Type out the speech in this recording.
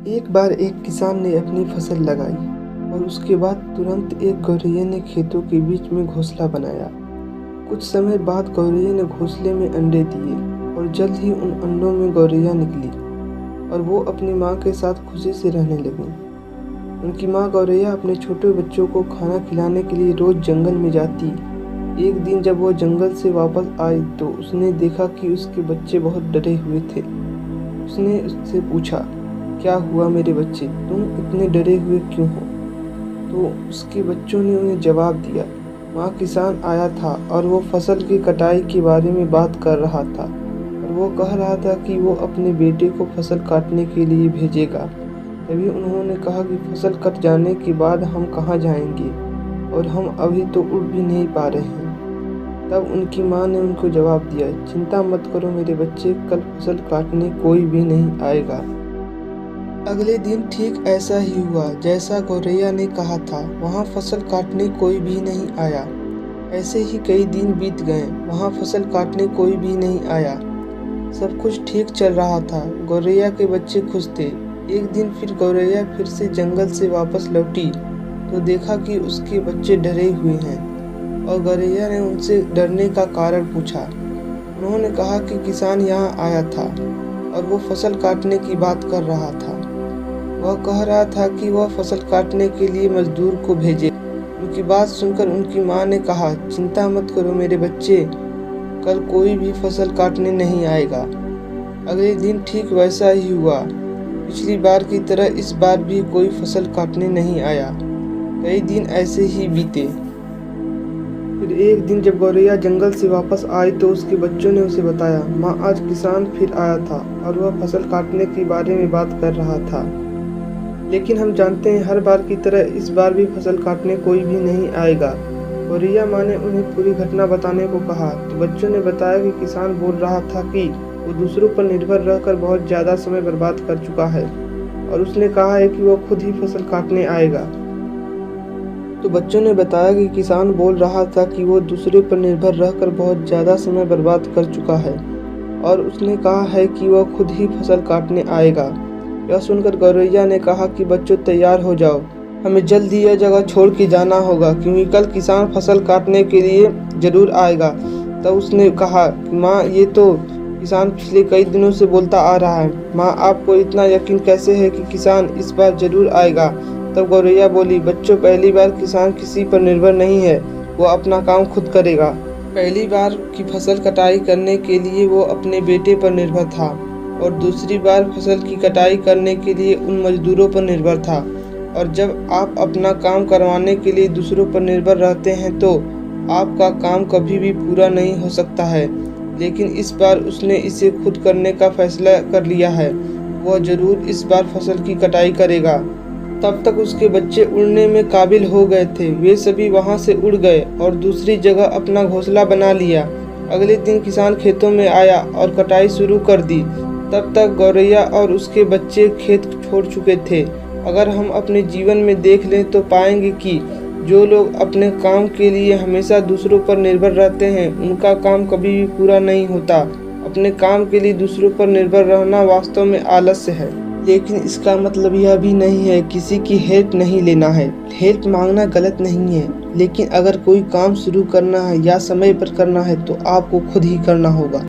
एक बार एक किसान ने अपनी फसल लगाई और उसके बाद तुरंत एक गौरैया ने खेतों के बीच में घोंसला बनाया। कुछ समय बाद गौरैया ने घोंसले में अंडे दिए और जल्द ही उन अंडों में गौरैया निकली और वो अपनी माँ के साथ खुशी से रहने लगी। उनकी माँ गौरैया अपने छोटे बच्चों को खाना खिलाने के लिए रोज जंगल में जाती। एक दिन जब वो जंगल से वापस आई तो उसने देखा कि उसके बच्चे बहुत डरे हुए थे। उसने उससे पूछा, क्या हुआ मेरे बच्चे, तुम इतने डरे हुए क्यों हो? तो उसके बच्चों ने उन्हें जवाब दिया, वहाँ किसान आया था और वो फसल की कटाई के बारे में बात कर रहा था और वो कह रहा था कि वो अपने बेटे को फसल काटने के लिए भेजेगा। तभी उन्होंने कहा कि फसल कट जाने के बाद हम कहाँ जाएंगे और हम अभी तो उड़ भी नहीं पा रहे हैं। तब उनकी माँ ने उनको जवाब दिया, चिंता मत करो मेरे बच्चे, कल फसल काटने कोई भी नहीं आएगा। अगले दिन ठीक ऐसा ही हुआ जैसा गौरैया ने कहा था। वहाँ फसल काटने कोई भी नहीं आया। ऐसे ही कई दिन बीत गए, वहाँ फसल काटने कोई भी नहीं आया। सब कुछ ठीक चल रहा था, गौरैया के बच्चे खुश थे। एक दिन फिर गौरैया फिर से जंगल से वापस लौटी तो देखा कि उसके बच्चे डरे हुए हैं और गौरैया ने उनसे डरने का कारण पूछा। उन्होंने कहा कि किसान यहाँ आया था और वो फसल काटने की बात कर रहा था। वह कह रहा था कि वह फसल काटने के लिए मजदूर को भेजे। उनकी बात सुनकर उनकी माँ ने कहा, चिंता मत करो मेरे बच्चे, कल कोई भी फसल काटने नहीं आएगा। अगले दिन ठीक वैसा ही हुआ। पिछली बार की तरह इस बार भी कोई फसल काटने नहीं आया। कई दिन ऐसे ही बीते। फिर एक दिन जब गौरैया जंगल से वापस आई तो उसके बच्चों ने उसे बताया, माँ आज किसान फिर आया था और वह फसल काटने के बारे में बात कर रहा था। लेकिन हम जानते हैं हर बार की तरह इस बार भी फसल काटने कोई भी नहीं आएगा। गौरैया माँ ने उन्हें पूरी घटना बताने को कहा तो बच्चों ने बताया कि किसान बोल रहा था कि वो दूसरों पर निर्भर रहकर बहुत ज़्यादा समय बर्बाद कर चुका है और उसने कहा है कि वो खुद ही फसल काटने आएगा। तो बच्चों ने बताया कि किसान बोल रहा था कि वो दूसरे पर निर्भर रहकर बहुत ज़्यादा समय बर्बाद कर चुका है और उसने कहा है कि वह खुद ही फसल काटने आएगा। यह सुनकर गौरैया ने कहा कि बच्चों तैयार हो जाओ, हमें जल्द ही यह जगह छोड़ के जाना होगा क्योंकि कल किसान फसल काटने के लिए ज़रूर आएगा। तब उसने कहा कि माँ ये तो किसान पिछले कई दिनों से बोलता आ रहा है, माँ आपको इतना यकीन कैसे है कि किसान इस बार ज़रूर आएगा? तब गौरैया बोली, बच्चों पहली बार किसान किसी पर निर्भर नहीं है, वो अपना काम खुद करेगा। पहली बार की फसल कटाई करने के लिए वो अपने बेटे पर निर्भर था और दूसरी बार फसल की कटाई करने के लिए उन मजदूरों पर निर्भर था। और जब आप अपना काम करवाने के लिए दूसरों पर निर्भर रहते हैं तो आपका काम कभी भी पूरा नहीं हो सकता है। लेकिन इस बार उसने इसे खुद करने का फैसला कर लिया है। वह जरूर इस बार फसल की कटाई करेगा। तब तक उसके बच्चे उड़ने में काबिल हो गए थे। वे सभी वहां से उड़ गए और दूसरी जगह अपना घोंसला बना लिया। अगले दिन किसान खेतों में आया और कटाई शुरू कर दी। तब तक गौरैया और उसके बच्चे खेत छोड़ चुके थे। अगर हम अपने जीवन में देख लें तो पाएंगे कि जो लोग अपने काम के लिए हमेशा दूसरों पर निर्भर रहते हैं उनका काम कभी भी पूरा नहीं होता। अपने काम के लिए दूसरों पर निर्भर रहना वास्तव में आलस्य है। लेकिन इसका मतलब यह भी नहीं है किसी की हेल्प नहीं लेना है। हेल्प मांगना गलत नहीं है, लेकिन अगर कोई काम शुरू करना है या समय पर करना है तो आपको खुद ही करना होगा।